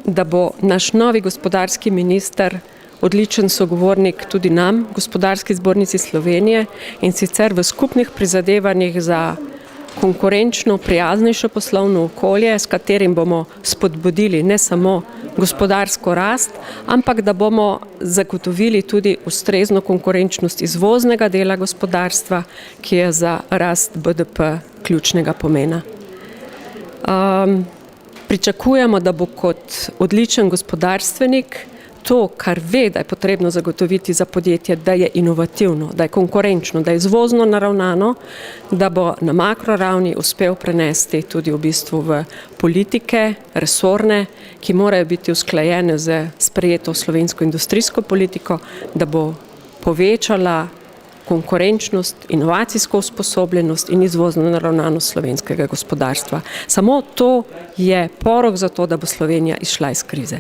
da bo naš novi gospodarski minister odličen sogovornik tudi nam, Gospodarski zbornici Slovenije, in sicer v skupnih prizadevanjih za konkurenčno, prijaznejše poslovno okolje, s katerim bomo spodbudili ne samo gospodarsko rast, ampak da bomo zagotovili tudi ustrezno konkurenčnost izvoznega dela gospodarstva, ki je za rast BDP ključnega pomena. Pričakujemo, da bo kot odličen gospodarstvenik to, kar ve, da je potrebno zagotoviti za podjetje, da je inovativno, da je konkurenčno, da je izvozno naravnano, da bo na makroravni uspel prenesti tudi v bistvu v politike, resorne, ki morajo biti usklajene z sprejeto slovensko industrijsko politiko, da bo povečala konkurenčnost, inovacijsko usposobljenost in izvozno naravnanost slovenskega gospodarstva. Samo to je porok za to, da bo Slovenija izšla iz krize.